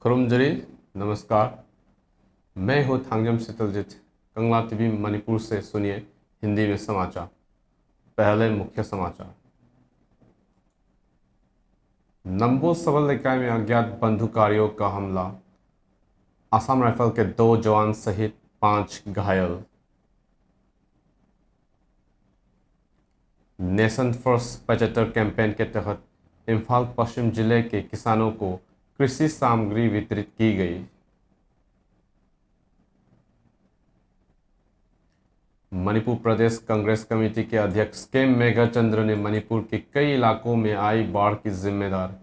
खुरुमजरी, नमस्कार। मैं हूँ थांगजम सितलजित। कंगला टीवी मणिपुर से सुनिए हिंदी में समाचार। पहले मुख्य समाचार। नंबो सबल इकाई में अज्ञात बंदूकधारियों का हमला, असम राइफल के 2 जवान सहित 5 घायल। नेशन फर्स्ट 75 कैंपेन के तहत इम्फाल पश्चिम जिले के किसानों को कृषि सामग्री वितरित की गई। मणिपुर प्रदेश कांग्रेस कमेटी के अध्यक्ष के मेघाचंद्र ने मणिपुर के कई इलाकों में आई बाढ़ की जिम्मेदार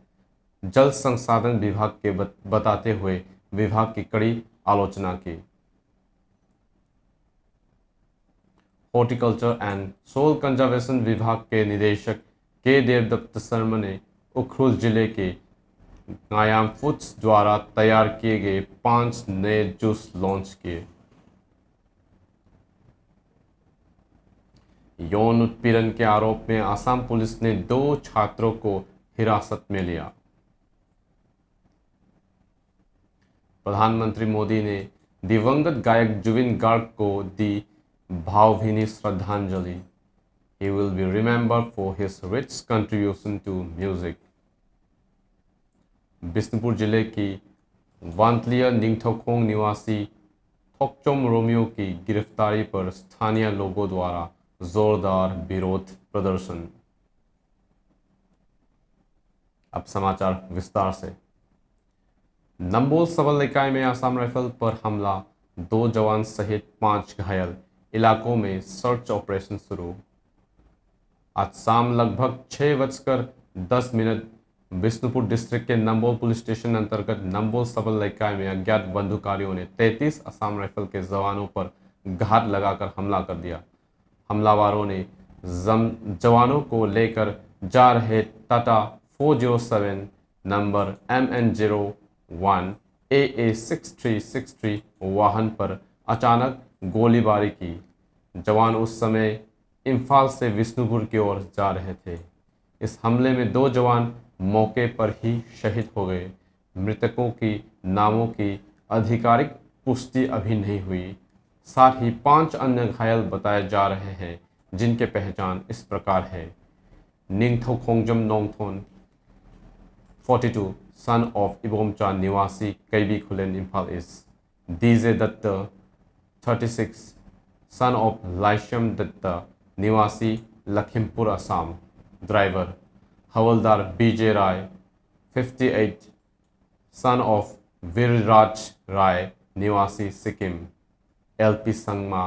जल संसाधन विभाग के बताते हुए विभाग की कड़ी आलोचना की। हॉर्टिकल्चर एंड सोल कंजर्वेशन विभाग के निदेशक के देवदत्त शर्मा ने उखरुल जिले के गायाम फूड्स द्वारा तैयार किए गए 5 नए जूस लॉन्च किए। यौन उत्पीड़न के आरोप में असम पुलिस ने 2 छात्रों को हिरासत में लिया। प्रधानमंत्री मोदी ने दिवंगत गायक जुबिन गार्ग को दी भावभीनी श्रद्धांजलि। He will be remembered for his rich contribution to music. Bishnupur जिले की वांतलिया निंगथौखोंग निवासी थोकचोम रोमियो की गिरफ्तारी पर स्थानीय लोगों द्वारा जोरदार विरोध प्रदर्शन। अब समाचार विस्तार से। नंबोल सबल इकाई में असम राइफल पर हमला, 2 जवान सहित 5 घायल, इलाकों में सर्च ऑपरेशन शुरू। आज शाम लगभग 6:10 बिष्णुपुर डिस्ट्रिक्ट के नंबोल पुलिस स्टेशन अंतर्गत नंबोल सबल इकाई में अज्ञात बंदूकधारियों ने 33 असम राइफल के जवानों पर घात लगाकर हमला कर दिया। हमलावरों ने जवानों को लेकर जा रहे टाटा 407 नंबर MN01 AA6363 वाहन पर अचानक गोलीबारी की। जवान उस समय इम्फाल से बिष्णुपुर की ओर जा रहे थे। इस हमले में 2 जवान मौके पर ही शहीद हो गए। मृतकों की नामों की आधिकारिक पुष्टि अभी नहीं हुई। साथ ही 5 अन्य घायल बताए जा रहे हैं, जिनके पहचान इस प्रकार है। निंगथौखोंगजम नोंगथोन 42 सन ऑफ इबोमचा निवासी Kaibi Khulen Imphal east. DJ Dutt 36 son of Laishram Datta निवासी लखीमपुर असम। ड्राइवर हवलदार BJ Rai 58 son of Virraj Rai निवासी Sikkim. LP Sangma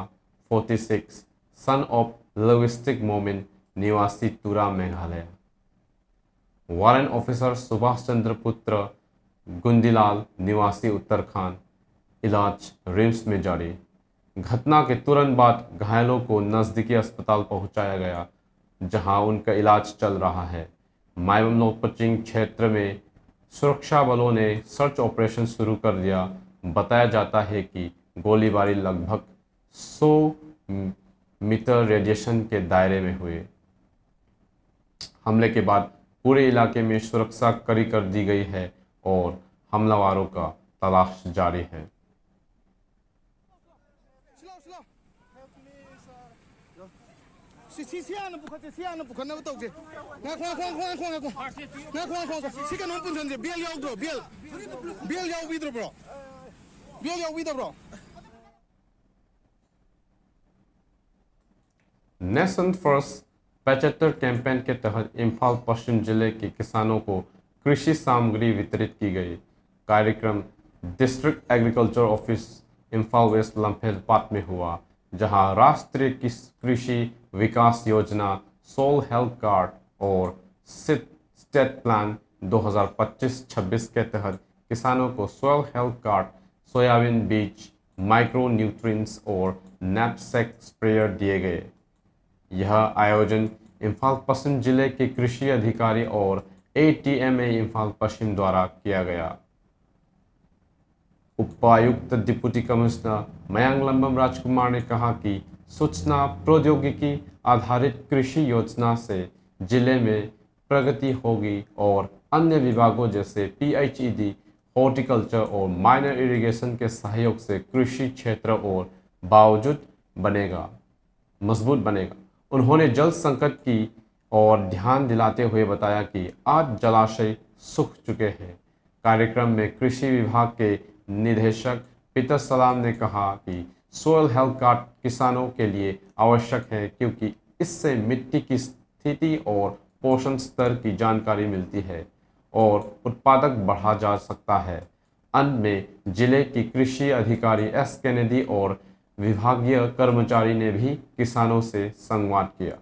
46 son of Lavistik Momin निवासी तुरा मेघालय। वारंट ऑफिसर सुभाष चंद्र पुत्र गुंदीलाल निवासी उत्तराखंड, इलाज रिम्स में जारी। घटना के तुरंत बाद घायलों को नज़दीकी अस्पताल पहुंचाया गया, जहां उनका इलाज चल रहा है। माइबम नोकपचिंग क्षेत्र में सुरक्षा बलों ने सर्च ऑपरेशन शुरू कर दिया। बताया जाता है कि गोलीबारी लगभग 100 मीटर रेडिएशन के दायरे में हुए। हमले के बाद पूरे इलाके में सुरक्षा कड़ी कर दी गई है और हमलावरों का तलाश जारी है। नेशन फर्स्ट 75 कैंपेन के तहत इम्फाल पश्चिम जिले के किसानों को कृषि सामग्री वितरित की गई। कार्यक्रम district agriculture office Imphal west Lamphelpat में हुआ, जहां Rashtriya Krishi Vikas Yojana, soil health card और स्टेट प्लान 2025-26 के तहत किसानों को सोल हेल्थ कार्ड, सोयाबीन बीज, माइक्रो न्यूट्रिएंट्स और नैपसेक स्प्रेयर दिए गए। यह आयोजन इम्फाल पश्चिम जिले के कृषि अधिकारी और ATMA इम्फाल पश्चिम द्वारा किया गया। उपायुक्त डिप्टी कमिश्नर मयांग लंबम राजकुमार ने कहा कि सूचना प्रौद्योगिकी आधारित कृषि योजना से जिले में प्रगति होगी और अन्य विभागों जैसे PHED, हॉर्टिकल्चर और माइनर इरिगेशन के सहयोग से कृषि क्षेत्र और बावजूद बनेगा मजबूत बनेगा। उन्होंने जल संकट की और ध्यान दिलाते हुए बताया कि आज जलाशय सूख चुके हैं। कार्यक्रम में कृषि विभाग के निदेशक पीटर सलाम ने कहा कि सोयल हेल्थ कार्ड किसानों के लिए आवश्यक है क्योंकि इससे मिट्टी की स्थिति और पोषण स्तर की जानकारी मिलती है और उत्पादक बढ़ा जा सकता है। अंत में जिले की कृषि अधिकारी एस कैनेडी और विभागीय कर्मचारी ने भी किसानों से संवाद किया।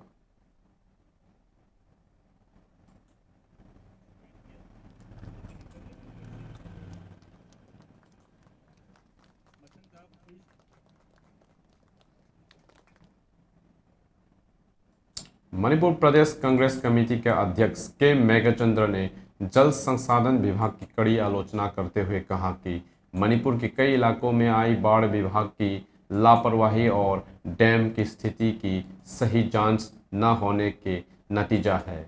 मणिपुर प्रदेश कांग्रेस कमेटी के अध्यक्ष के मेघचंद्र ने जल संसाधन विभाग की कड़ी आलोचना करते हुए कहा कि मणिपुर के कई इलाकों में आई बाढ़ विभाग की लापरवाही और डैम की स्थिति की सही जांच न होने के नतीजा है।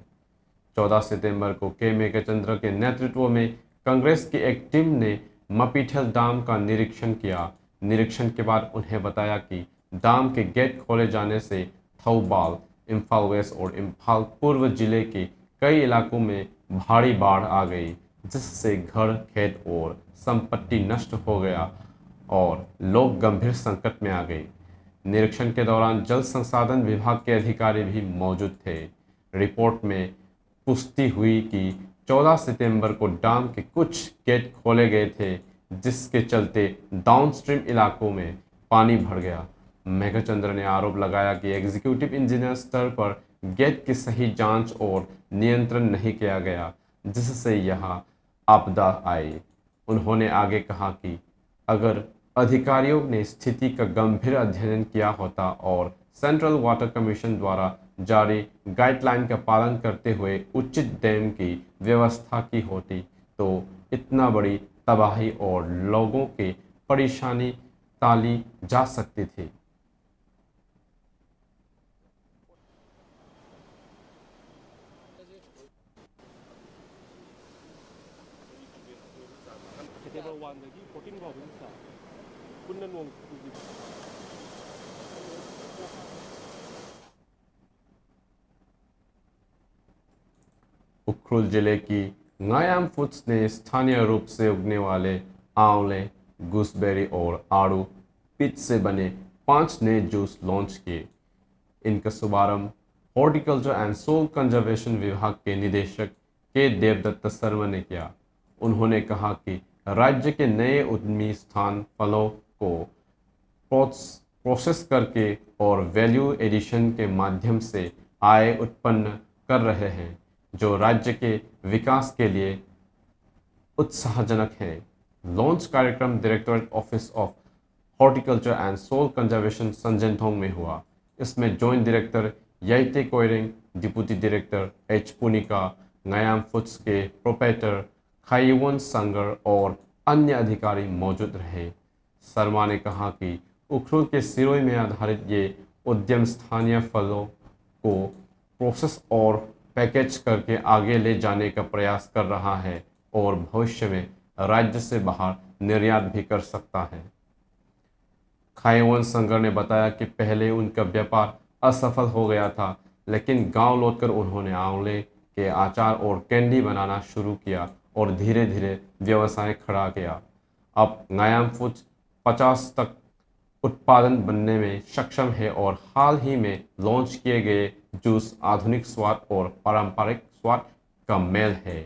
14 सितंबर को के मेघचंद्र के नेतृत्व में कांग्रेस की एक टीम ने मपीठल डैम का निरीक्षण किया। निरीक्षण के बाद उन्हें बताया कि डैम के गेट खोले जाने से थौबाल, इम्फाल वेस्ट और इम्फाल पूर्व जिले के कई इलाकों में भारी बाढ़ आ गई, जिससे घर, खेत और संपत्ति नष्ट हो गया और लोग गंभीर संकट में आ गए। निरीक्षण के दौरान जल संसाधन विभाग के अधिकारी भी मौजूद थे। रिपोर्ट में पुष्टि हुई कि 14 सितंबर को डैम के कुछ गेट खोले गए थे, जिसके चलते डाउनस्ट्रीम इलाकों में पानी भर गया। मेघचंद्र ने आरोप लगाया कि एग्जीक्यूटिव इंजीनियर स्तर पर गेट की सही जांच और नियंत्रण नहीं किया गया, जिससे यह आपदा आई। उन्होंने आगे कहा कि अगर अधिकारियों ने स्थिति का गंभीर अध्ययन किया होता और सेंट्रल वाटर कमीशन द्वारा जारी गाइडलाइन का पालन करते हुए उचित डैम की व्यवस्था की होती तो इतना बड़ी तबाही और लोगों की परेशानी टाली जा सकती थी। 제대로 완전히 보긴 거니까 붙는 원 उखरुल जिले की नायाम फूड्स ने स्थानीय रूप से उगने वाले आंवले, गूसबेरी और आड़ू पीच से बने 5 नए जूस लॉन्च किए। इनका शुभारंभ हॉर्टिकल्चर एंड सोल कंजर्वेशन विभाग के निदेशक के देवदत्त शर्मा ने किया। उन्होंने कहा कि राज्य के नए उद्यमी स्थान फलों को प्रोसेस करके और वैल्यू एडिशन के माध्यम से आय उत्पन्न कर रहे हैं, जो राज्य के विकास के लिए उत्साहजनक है। लॉन्च कार्यक्रम directorate office of horticulture and soil conservation Sanjenthong में हुआ। इसमें joint director Yaite Koireng, deputy director H Punika, Nayam foods के प्रोपराइटर खाइवन संगर और अन्य अधिकारी मौजूद रहे। शर्मा ने कहा कि उखरुल के सिरोही में आधारित ये उद्यम स्थानीय फलों को प्रोसेस और पैकेज करके आगे ले जाने का प्रयास कर रहा है और भविष्य में राज्य से बाहर निर्यात भी कर सकता है। खाइवन संगर ने बताया कि पहले उनका व्यापार असफल हो गया था, लेकिन गांव लौटकर उन्होंने आंवले के अचार और कैंडी बनाना शुरू किया और धीरे धीरे व्यवसाय खड़ा किया। अब नायाम फूड्स 50 तक उत्पादन बनने में सक्षम है और हाल ही में लॉन्च किए गए जूस आधुनिक स्वाद और पारंपरिक स्वाद का मेल है।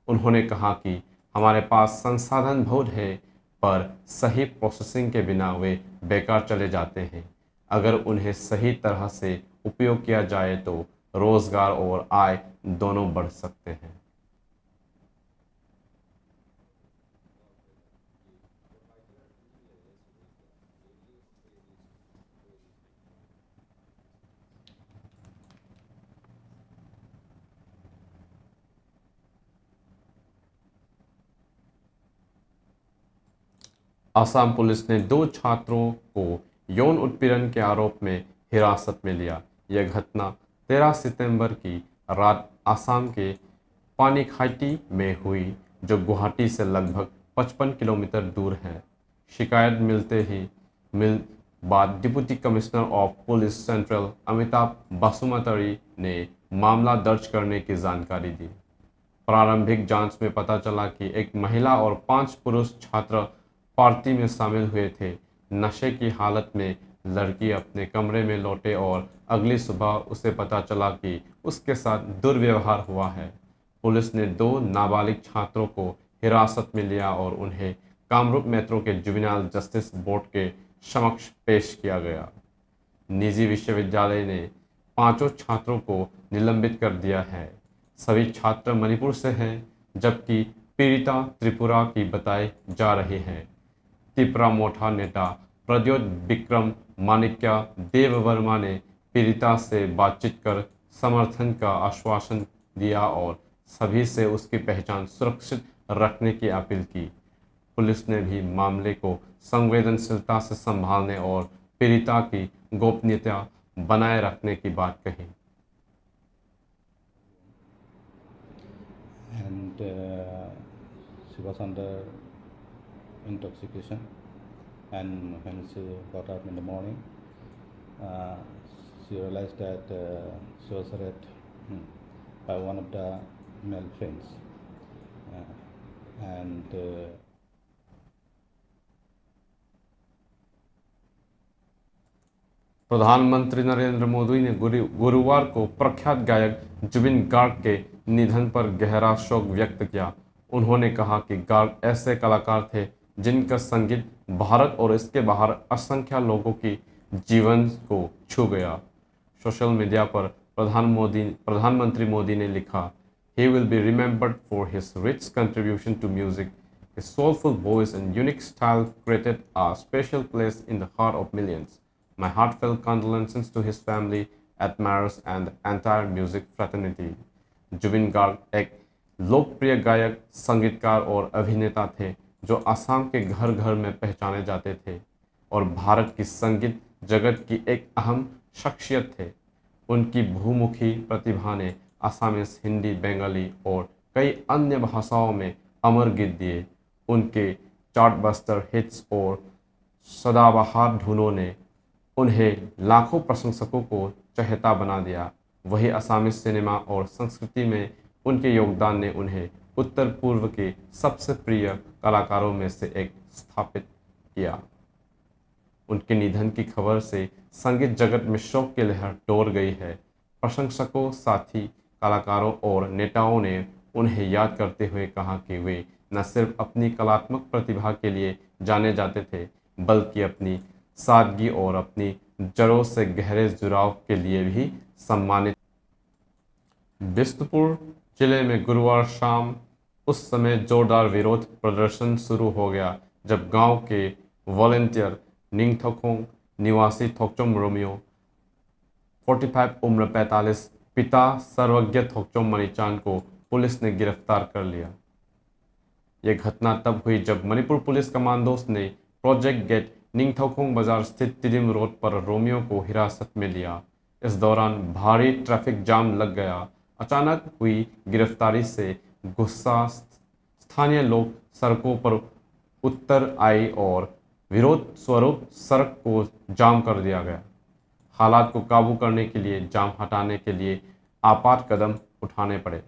उन्होंने कहा कि हमारे पास संसाधन बहुत है, पर सही प्रोसेसिंग के बिना वे बेकार चले जाते हैं। अगर उन्हें सही तरह से उपयोग किया जाए तो रोजगार और आय दोनों बढ़ सकते हैं। असम पुलिस ने 2 छात्रों को यौन उत्पीड़न के आरोप में हिरासत में लिया। यह घटना 13 सितंबर की रात आसाम के पानीखाइटी में हुई, जो गुवाहाटी से लगभग 55 किलोमीटर दूर है। शिकायत मिल बाद deputy commissioner of police central Amitabh Basumatary ने मामला दर्ज करने की जानकारी दी। प्रारंभिक जांच में पता चला कि एक महिला और 5 पुरुष छात्र पार्टी में शामिल हुए थे। नशे की हालत में लड़की अपने कमरे में लौटे और अगली सुबह उसे पता चला कि उसके साथ दुर्व्यवहार हुआ है। पुलिस ने 2 नाबालिग छात्रों को हिरासत में लिया और उन्हें कामरूप मेट्रो के जुवेनाइल जस्टिस बोर्ड के समक्ष पेश किया गया। निजी विश्वविद्यालय ने 5 छात्रों को निलंबित कर दिया है। सभी छात्र मणिपुर से हैं, जबकि पीड़िता त्रिपुरा की बताई जा रही है। तिपरा मोठा नेता प्रद्योत विक्रम माणिक्य देव वर्मा ने पीड़िता से बातचीत कर समर्थन का आश्वासन दिया और सभी से उसकी पहचान सुरक्षित रखने की अपील की। पुलिस ने भी मामले को संवेदनशीलता से संभालने और पीड़िता की गोपनीयता बनाए रखने की बात कही। And she was under intoxication, and when she got up in the morning, she realized that she was raped by one of the male friends, and प्रधानमंत्री नरेंद्र मोदी ने गुरुवार को प्रख्यात गायक जुबिन गार्ग के निधन पर गहरा शोक व्यक्त किया। उन्होंने कहा कि गार्ग ऐसे कलाकार थे जिनका संगीत भारत और इसके बाहर असंख्य लोगों की जीवन को छू गया। सोशल मीडिया पर प्रधानमंत्री मोदी ने लिखा, He will be remembered for his rich contribution to music. His soulful voice and unique style created a special place in the heart of millions. My heartfelt condolences to his family, admirers, and the entire music fraternity. Zubin Garg एक लोकप्रिय गायक, संगीतकार और अभिनेता थे जो असम के घर घर में पहचाने जाते थे और भारत की संगीत जगत की एक अहम शख्सियत थे। उनकी बहुमुखी प्रतिभा ने असमीज, हिंदी, बंगाली और कई अन्य भाषाओं में अमर गीत दिए। उनके चार्टबस्टर हिट्स और सदाबहार धुनों ने उन्हें लाखों प्रशंसकों को चहेता बना दिया। वही असमी सिनेमा और संस्कृति में उनके योगदान ने उन्हें उत्तर पूर्व के सबसे प्रिय कलाकारों में से एक स्थापित किया। उनके निधन की खबर से संगीत जगत में शोक की लहर दौड़ गई है। प्रशंसकों, साथी, कलाकारों और नेताओं ने उन्हें याद करते हुए कहा कि वे न सिर्फ अपनी कलात्मक प्रतिभा के लिए जाने जाते थे, बल्कि अपनी सादगी और अपनी जड़ों से गहरे जुड़ाव के लिए भी सम्मानित। बिष्णुपुर जिले में गुरुवार शाम उस समय जोरदार विरोध प्रदर्शन शुरू हो गया जब गांव के वॉलंटियर निंगथोकोंग निवासी थोकचोम रोमियो 45 उम्र 45 पिता सर्वज्ञ थोकचोम मणिचान को पुलिस ने गिरफ्तार कर लिया। यह घटना तब हुई जब मणिपुर पुलिस कमांडोज ने प्रोजेक्ट गेट निंगथोकोंग बाजार स्थित तिदिम रोड पर रोमियो को हिरासत में लिया। इस दौरान भारी ट्रैफिक जाम लग गया। अचानक हुई गिरफ्तारी से गुस्सा स्थानीय लोग सड़कों पर उतर आए और विरोध स्वरूप सड़क को जाम कर दिया गया। हालात को काबू करने के लिए जाम हटाने के लिए आपात कदम उठाने पड़े।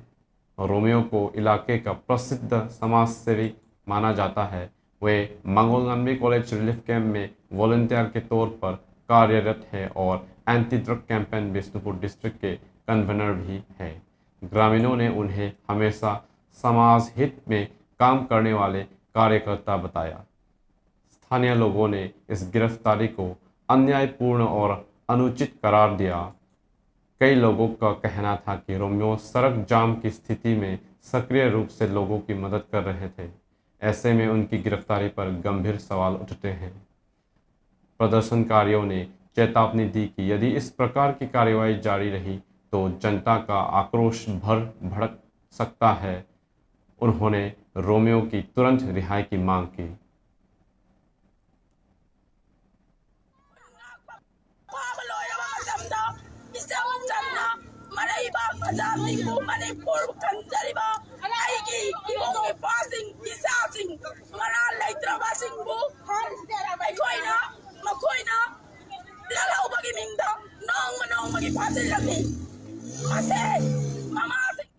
रोमियो को इलाके का प्रसिद्ध समाजसेवी माना जाता है। वे मंगोलनबी कॉलेज रिलीफ कैंप में वॉलंटियर के तौर पर कार्यरत है और anti drug campaign Bishnupur district के कन्वीनर भी हैं। ग्रामीणों ने उन्हें हमेशा समाज हित में काम करने वाले कार्यकर्ता बताया। स्थानीय लोगों ने इस गिरफ्तारी को अन्यायपूर्ण और अनुचित करार दिया। कई लोगों का कहना था कि रोमियो सड़क जाम की स्थिति में सक्रिय रूप से लोगों की मदद कर रहे थे। ऐसे में उनकी गिरफ्तारी पर गंभीर सवाल उठते हैं। प्रदर्शनकारियों ने चेतावनी दी कि यदि इस प्रकार की कार्रवाई जारी रही तो जनता का आक्रोश भड़क सकता है। उन्होंने रोमियो की तुरंत रिहाई की मांग की। Masaming po Manipur Kanjariba Aiki Ibong Ipasing Isasing Maralay Trabasing po Makoy na Lalaw Magiminda Nong Manong Magipasing lagi Kasi Mamasing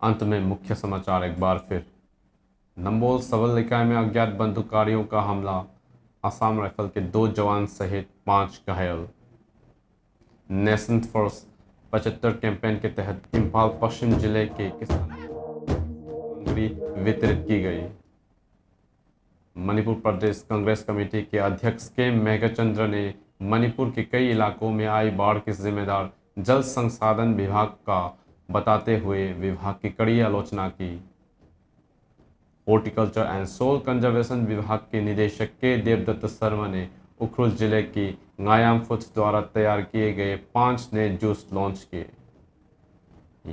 अंत में मुख्य समाचार एक बार फिर। नंबोल सबल निकाय में अज्ञात बंदूकधारियों का हमला, असम राइफल के 2 जवान सहित 5 घायल। नेशन फॉर्स 75 कैंपेन के तहत इम्फाल पश्चिम जिले के किसानों को सामग्री वितरित की गई। मणिपुर प्रदेश कांग्रेस कमेटी के अध्यक्ष के मेघचंद्र ने मणिपुर के कई इलाकों में आई बाढ़ के जिम्मेदार जल संसाधन विभाग का बताते हुए विभाग की कड़ी आलोचना की। हॉर्टिकल्चर एंड सोल कंजर्वेशन विभाग के निदेशक के देवदत्त शर्मा ने उखरुल जिले की गायाम फूड्स द्वारा तैयार किए गए 5 नए जूस लॉन्च किए।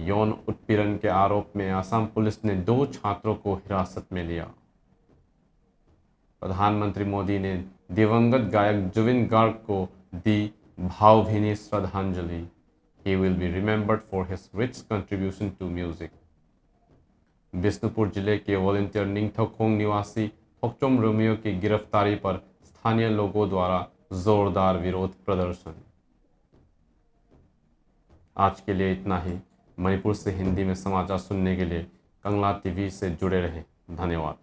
यौन उत्पीड़न के आरोप में असम पुलिस ने 2 छात्रों को हिरासत में लिया। प्रधानमंत्री मोदी ने दिवंगत गायक जुबिन गार्ग को दी भावभीनी श्रद्धांजलि। He will be remembered for his rich contribution to music. Bishnupur जिले के वॉलंटियर निंगथौकोंग निवासी थोकचोम रोमियो की गिरफ्तारी पर स्थानीय लोगों द्वारा जोरदार विरोध प्रदर्शन। आज के लिए इतना ही। मणिपुर से हिंदी में समाचार सुनने के लिए कंगला टीवी से जुड़े रहें। धन्यवाद।